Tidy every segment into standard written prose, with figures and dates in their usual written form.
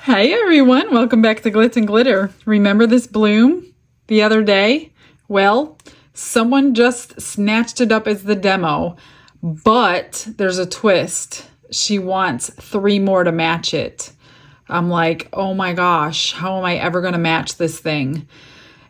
Hi everyone, welcome back to Glitz and Glitter. Remember this bloom the other day? Well, someone just snatched it up as the demo, but there's a twist. She wants 3 more to match it. I'm like, oh my gosh, how am I ever going to match this thing?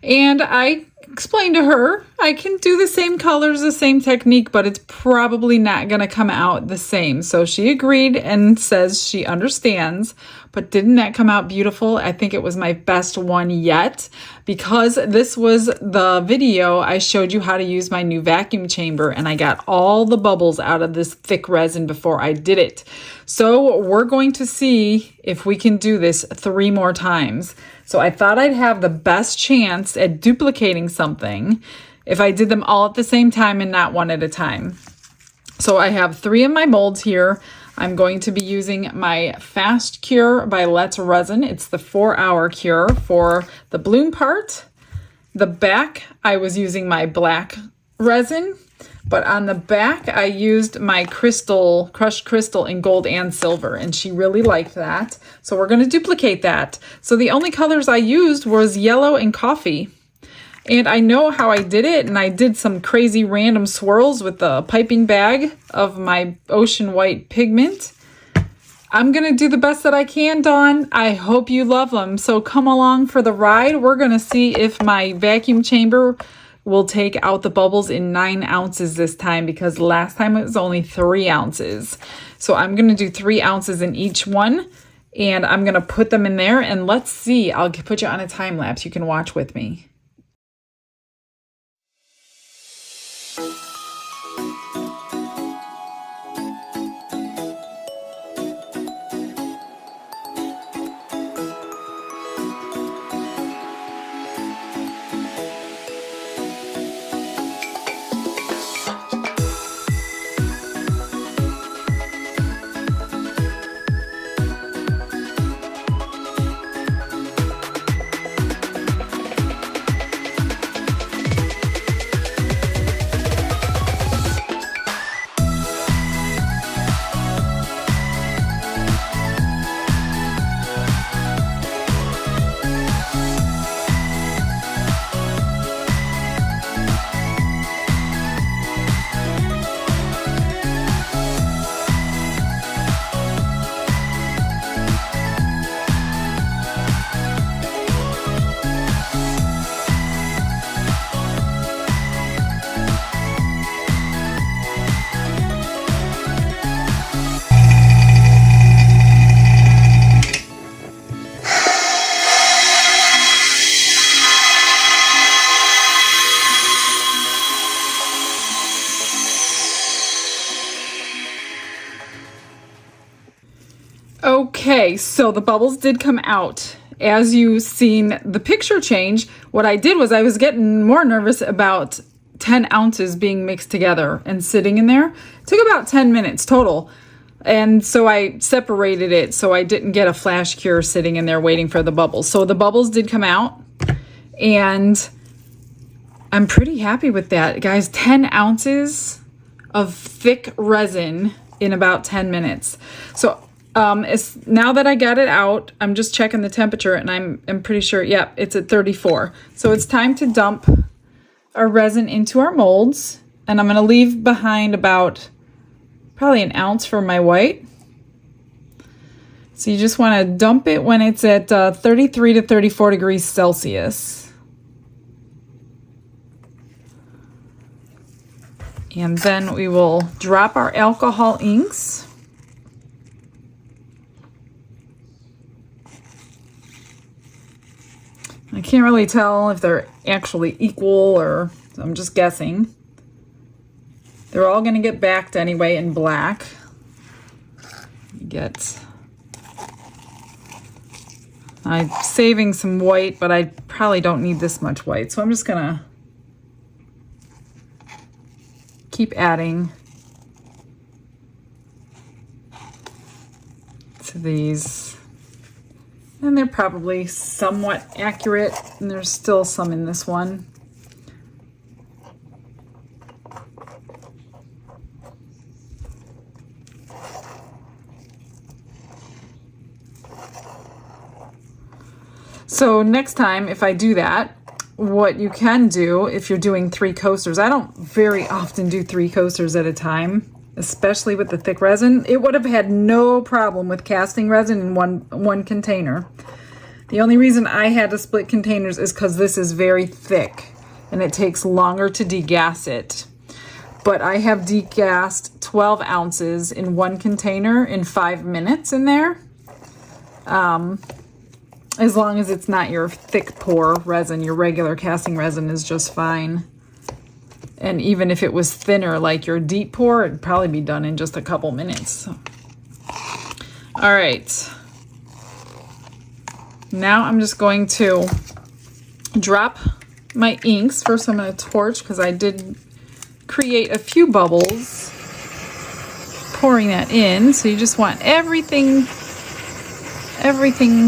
And I explained to her, I can do the same colors, the same technique, but it's probably not going to come out the same. So she agreed and says she understands, but didn't that come out beautiful? I think it was my best one yet, because this was the video I showed you how to use my new vacuum chamber, and I got all the bubbles out of this thick resin before I did it. So we're going to see if we can do this 3 more times. So I thought I'd have the best chance at duplicating something if I did them all at the same time and not one at a time. So I have 3 of my molds here. I'm going to be using my Fast Cure by Let's Resin. It's the 4-hour cure for the bloom part. The back, I was using my black resin, but on the back, I used my crushed crystal in gold and silver, and she really liked that. So we're going to duplicate that. So the only colors I used was yellow and coffee. And I know how I did it, and I did some crazy random swirls with the piping bag of my ocean white pigment. I'm going to do the best that I can, Dawn. I hope you love them. So come along for the ride. We're going to see if my vacuum chamber will take out the bubbles in 9 ounces this time, because last time it was only 3 ounces. So I'm going to do 3 ounces in each one, and I'm going to put them in there, and let's see. I'll put you on a time lapse. You can watch with me. Okay, so the bubbles did come out. As you've seen the picture change, what I did was I was getting more nervous about 10 ounces being mixed together and sitting in there. It took about 10 minutes total. And so I separated it so I didn't get a flash cure sitting in there waiting for the bubbles. So the bubbles did come out, and I'm pretty happy with that. Guys, 10 ounces of thick resin in about 10 minutes. So now that I got it out, I'm just checking the temperature, and I'm pretty sure, yep, it's at 34. So it's time to dump our resin into our molds, and I'm going to leave behind about probably 1 ounce for my white. So you just want to dump it when it's at 33 to 34 degrees Celsius. And then we will drop our alcohol inks. I can't really tell if they're actually equal, or I'm just guessing. They're all going to get backed anyway in black. I'm saving some white, but I probably don't need this much white. So I'm just going to keep adding to these. And they're probably somewhat accurate, and there's still some in this one. So next time, if I do that, what you can do if you're doing 3 coasters, I don't very often do 3 coasters at a time, especially with the thick resin. It would have had no problem with casting resin in one container. The only reason I had to split containers is because this is very thick and it takes longer to degas it. But I have degassed 12 ounces in 1 container in 5 minutes in there. As long as it's not your thick pour resin, your regular casting resin is just fine. And even if it was thinner, like your deep pour, it'd probably be done in just a couple minutes. All right. Now I'm just going to drop my inks. First I'm going to torch because I did create a few bubbles. Pouring that in. So you just want everything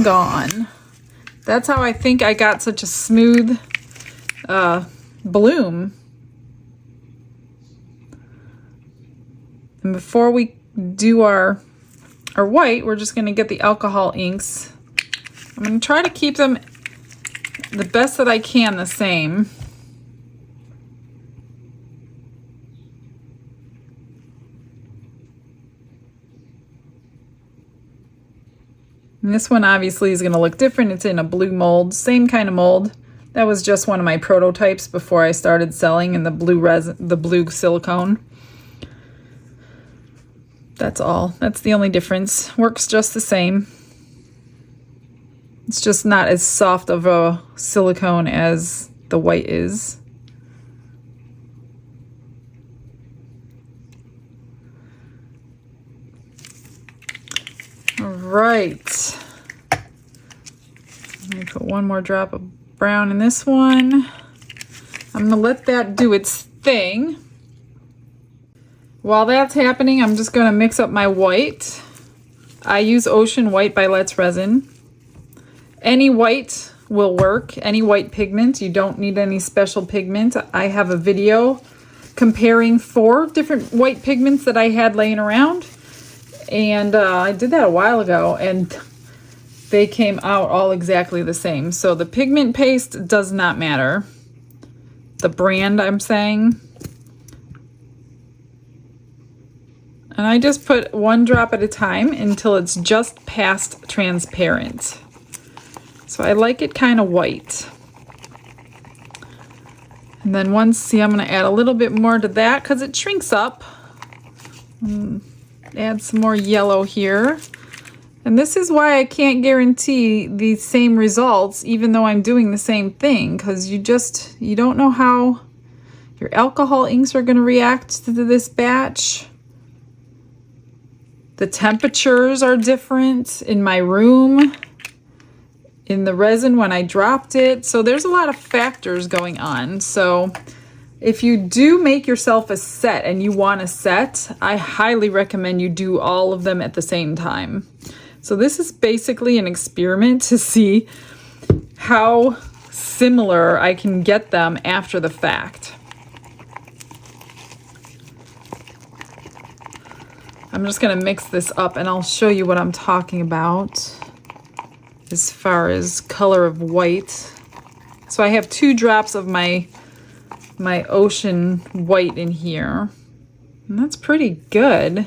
gone. That's how I think I got such a smooth bloom. And before we do our white, we're just going to get the alcohol inks. I'm going to try to keep them the best that I can the same. And this one obviously is going to look different. It's in a blue mold, same kind of mold. That was just one of my prototypes before I started selling in the blue resin, the blue silicone. That's all. That's the only difference. Works just the same. It's just not as soft of a silicone as the white is. All right. Let me put one more drop of brown in this one. I'm going to let that do its thing. While that's happening, I'm just going to mix up my white. I use Ocean White by Let's Resin. Any white will work, any white pigment. You don't need any special pigment. I have a video comparing 4 different white pigments that I had laying around. And I did that a while ago, and they came out all exactly the same. So the pigment paste does not matter. The brand, I'm saying. And I just put 1 drop at a time until it's just past transparent. So I like it kind of white. And then once, see, I'm going to add a little bit more to that because it shrinks up. Add some more yellow here. And this is why I can't guarantee the same results even though I'm doing the same thing, because you don't know how your alcohol inks are going to react to this batch. The temperatures are different in my room, in the resin when I dropped it. So there's a lot of factors going on. So if you do make yourself a set and you want a set, I highly recommend you do all of them at the same time. So this is basically an experiment to see how similar I can get them after the fact. I'm just going to mix this up and I'll show you what I'm talking about as far as color of white. So I have 2 drops of my Ocean White in here. And that's pretty good.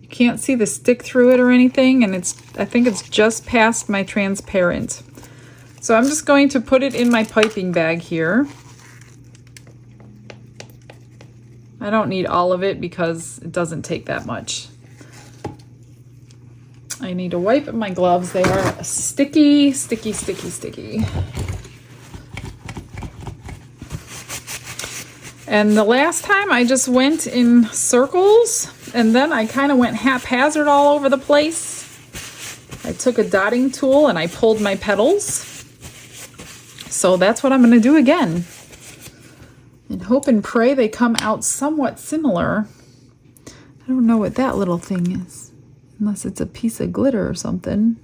You can't see the stick through it or anything, and I think it's just past my transparent. So I'm just going to put it in my piping bag here. I don't need all of it because it doesn't take that much. I need to wipe my gloves. They are sticky, sticky, sticky, sticky. And the last time I just went in circles and then I kind of went haphazard all over the place. I took a dotting tool and I pulled my petals. So that's what I'm going to do again. And hope and pray they come out somewhat similar. I don't know what that little thing is, unless it's a piece of glitter or something.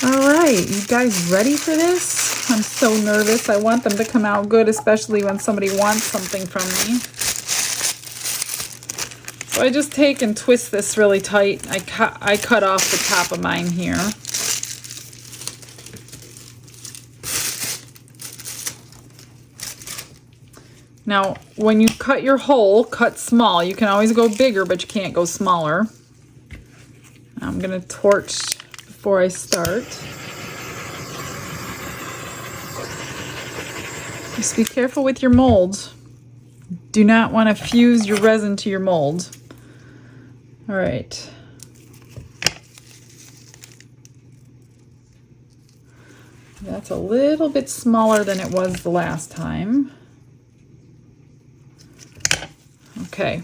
All right, you guys ready for this? I'm so nervous. I want them to come out good, especially when somebody wants something from me. So I just take and twist this really tight. I cut off the top of mine here. Now, when you cut your hole, cut small. You can always go bigger, but you can't go smaller. I'm gonna torch before I start. Just be careful with your mold. Do not want to fuse your resin to your mold. All right. That's a little bit smaller than it was the last time. Okay.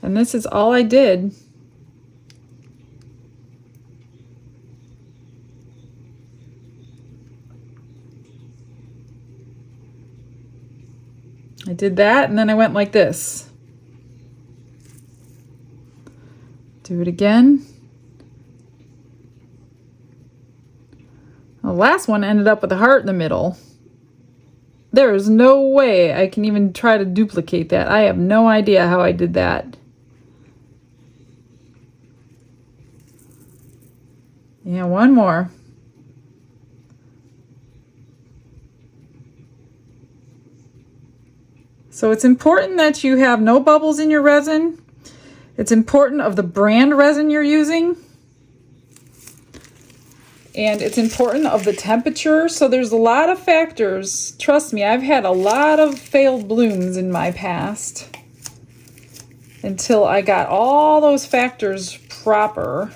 And this is all I did. I did that, and then I went like this. Do it again. The last one ended up with a heart in the middle. There is no way I can even try to duplicate that. I have no idea how I did that. Yeah, one more. So it's important that you have no bubbles in your resin. It's important of the brand resin you're using. And it's important of the temperature. So there's a lot of factors. Trust me, I've had a lot of failed blooms in my past until I got all those factors proper.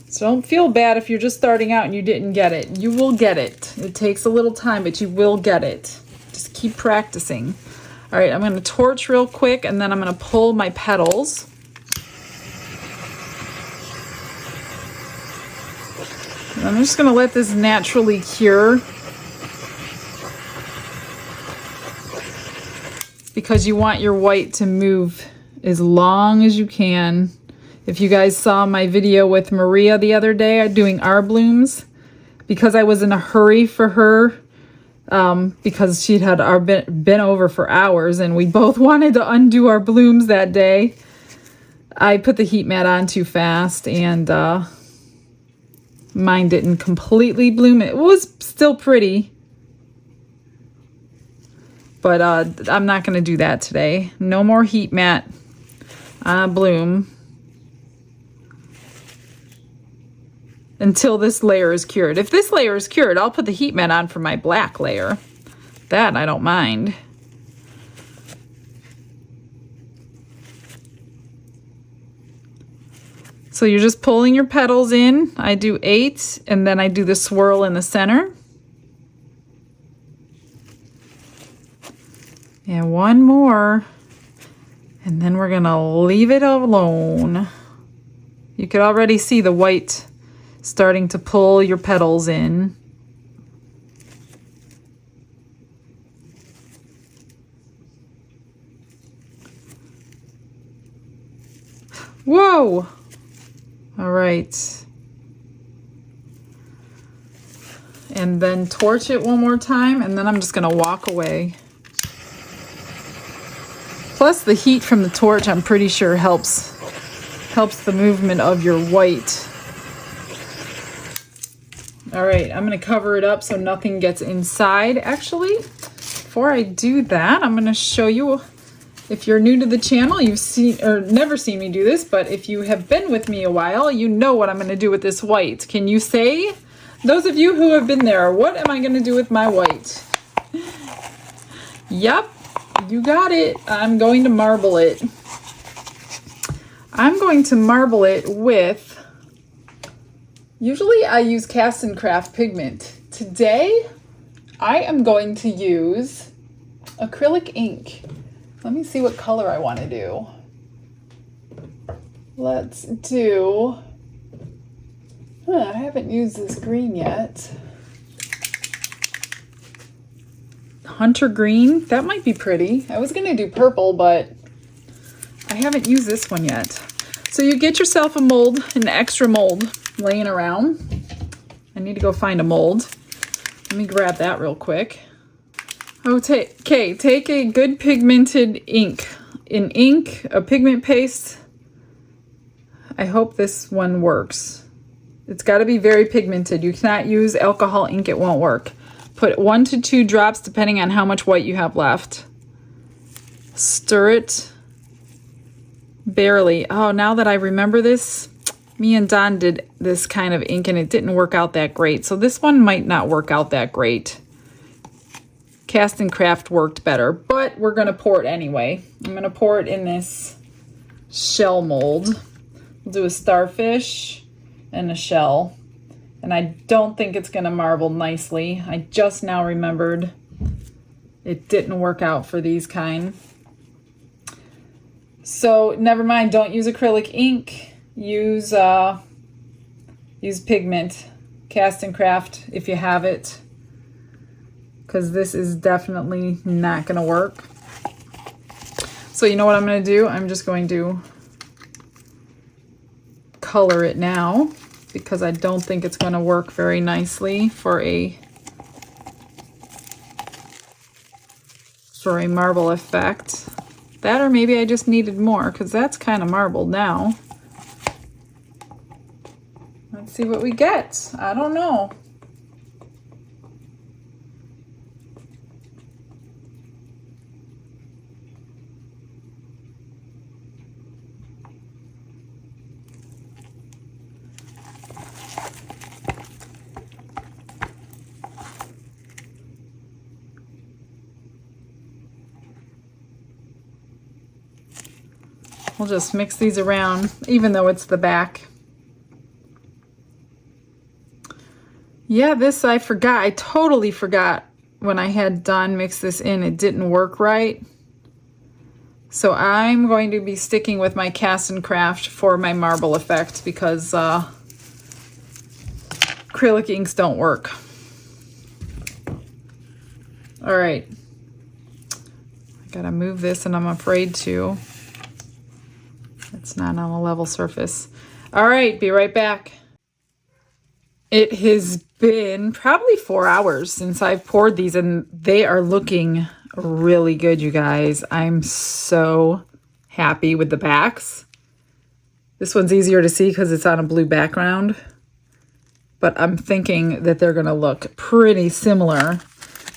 So don't feel bad if you're just starting out and you didn't get it. You will get it. It takes a little time, but you will get it. Just keep practicing. All right, I'm going to torch real quick, and then I'm going to pull my petals. And I'm just going to let this naturally cure, because you want your white to move as long as you can. If you guys saw my video with Maria the other day doing our blooms, because I was in a hurry for her, because she'd had been over for hours and we both wanted to undo our blooms that day, I put the heat mat on too fast, and mine didn't completely bloom. It was still pretty, but I'm not going to do that today. No more heat mat on a bloom until this layer is cured. If this layer is cured, I'll put the heat mat on for my black layer. That I don't mind. So you're just pulling your petals in. I do 8, and then I do the swirl in the center. And one more, and then we're gonna leave it alone. You could already see the white starting to pull your petals in. Whoa! All right. And then torch it one more time, and then I'm just gonna walk away. Plus the heat from the torch, I'm pretty sure helps the movement of your white. All right, I'm gonna cover it up so nothing gets inside. Actually, before I do that, I'm gonna show you, if you're new to the channel, you've seen or never seen me do this, but if you have been with me a while, you know what I'm gonna do with this white. Can you say, those of you who have been there, what am I gonna do with my white? Yep, you got it. I'm going to marble it. I'm going to marble it with, usually I use Cast and Craft pigment. Today, I am going to use acrylic ink. Let me see what color I want to do. Let's do, I haven't used this green yet. Hunter green, that might be pretty. I was gonna do purple, but I haven't used this one yet. So you get yourself a mold, an extra mold laying around. I need to go find a mold. Let me grab that real quick. Okay, take a good pigmented ink. an ink, a pigment paste. I hope this one works. It's got to be very pigmented. You cannot use alcohol ink, it won't work. Put 1 to 2 drops depending on how much white you have left. Stir it barely. Oh, now that I remember this, me and Don did this kind of ink and it didn't work out that great. So this one might not work out that great. Cast and Craft worked better, but we're going to pour it anyway. I'm going to pour it in this shell mold. We'll do a starfish and a shell. And I don't think it's going to marble nicely. I just now remembered it didn't work out for these kind. So never mind, don't use acrylic ink. Use pigment, Cast and Craft if you have it. Because this is definitely not going to work. So you know what I'm going to do? I'm just going to color it now, because I don't think it's going to work very nicely for a marble effect. That, or maybe I just needed more, because that's kind of marbled now. Let's see what we get. I don't know. We'll just mix these around, even though it's the back. Yeah, this I forgot. I totally forgot when I had Don mix this in. It didn't work right. So I'm going to be sticking with my Cast and Craft for my marble effect, because acrylic inks don't work. All right. I gotta move this, and I'm afraid to. It's not on a level surface. All right, be right back. It has been probably 4 hours since I've poured these, and they are looking really good, you guys. I'm so happy with the backs. This one's easier to see because it's on a blue background, but I'm thinking that they're gonna look pretty similar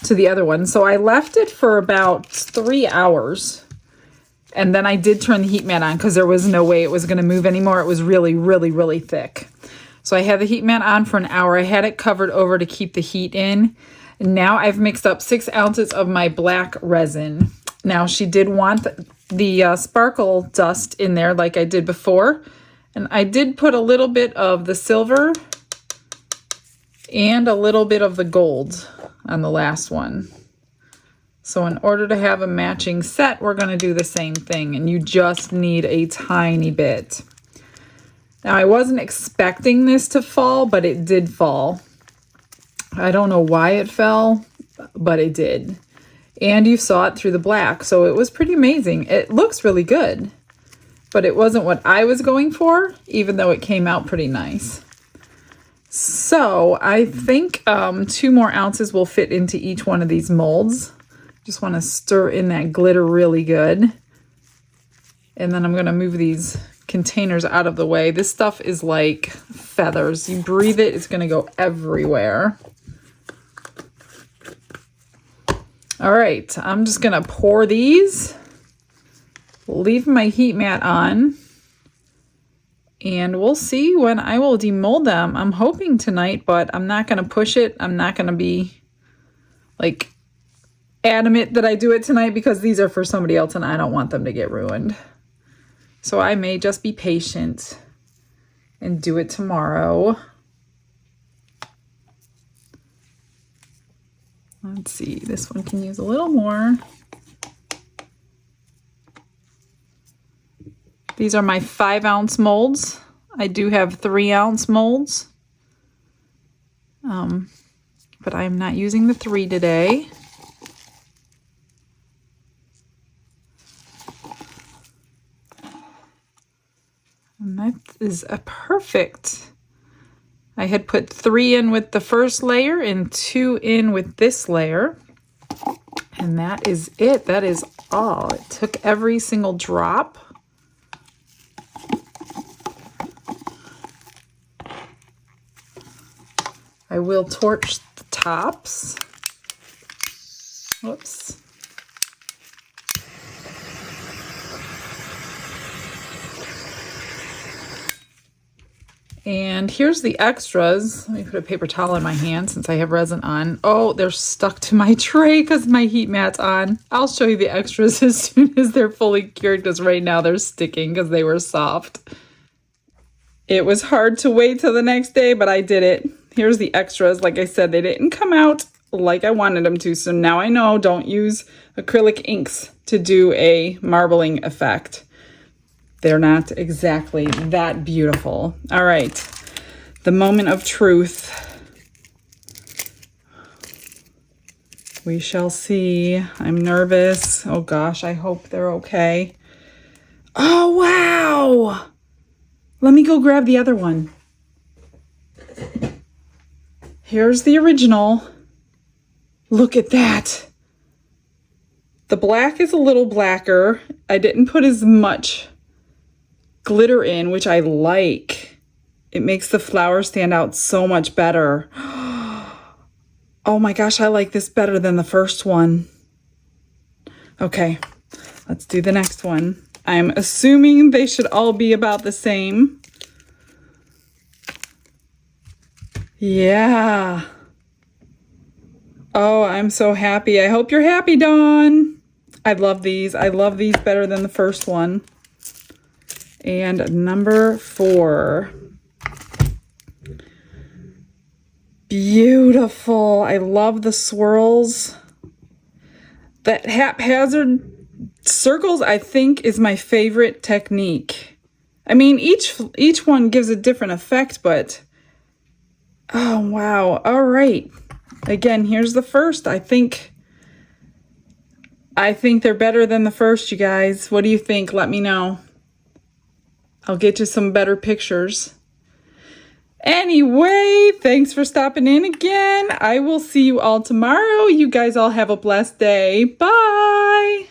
to the other one. So I left it for about 3 hours. And then I did turn the heat mat on because there was no way it was going to move anymore. It was really, really, really thick. So I had the heat mat on for an hour. I had it covered over to keep the heat in. And now I've mixed up 6 ounces of my black resin. Now she did want the sparkle dust in there like I did before. And I did put a little bit of the silver and a little bit of the gold on the last one. So in order to have a matching set, we're going to do the same thing, and you just need a tiny bit. Now, I wasn't expecting this to fall, but it did fall. I don't know why it fell, but it did. And you saw it through the black, so it was pretty amazing. It looks really good, but it wasn't what I was going for, even though it came out pretty nice. So I think 2 more ounces will fit into each one of these molds. Just want to stir in that glitter really good. And then I'm going to move these containers out of the way. This stuff is like feathers. You breathe it, it's going to go everywhere. All right, I'm just going to pour these, leave my heat mat on, and we'll see when I will demold them. I'm hoping tonight, but I'm not going to push it. I'm not going to be like adamant that I do it tonight because these are for somebody else and I don't want them to get ruined. So I may just be patient and do it tomorrow. Let's see, this one can use a little more. These are my 5-ounce molds. I do have 3-ounce molds, but I'm not using the 3 today. And that is a perfect. I had put 3 in with the first layer and 2 in with this layer. And that is it. That is all. It took every single drop. I will torch the tops. Whoops. And here's the extras. Let me put a paper towel in my hand since I have resin on. Oh, they're stuck to my tray because my heat mat's on. I'll show you the extras as soon as they're fully cured because right now they're sticking because they were soft. It was hard to wait till the next day, but I did it. Here's the extras. Like I said, they didn't come out like I wanted them to. So now I know don't use acrylic inks to do a marbling effect. They're not exactly that beautiful. All right, the moment of truth. We shall see. I'm nervous. Oh gosh, I hope they're okay. Oh, wow. Let me go grab the other one. Here's the original. Look at that. The black is a little blacker. I didn't put as much glitter in, which I like. It makes the flower stand out so much better. Oh my gosh, I like this better than the first one. Okay, let's do the next one. I'm assuming they should all be about the same. Yeah. Oh, I'm so happy. I hope you're happy, Dawn. I love these. I love these better than the first one. And number 4. Beautiful. I love the swirls. That haphazard circles, I think, is my favorite technique. I mean, each one gives a different effect, but oh, wow. All right. Again, here's the first. I think they're better than the first, you guys. What do you think? Let me know. I'll get you some better pictures. Anyway, thanks for stopping in again. I will see you all tomorrow. You guys all have a blessed day. Bye.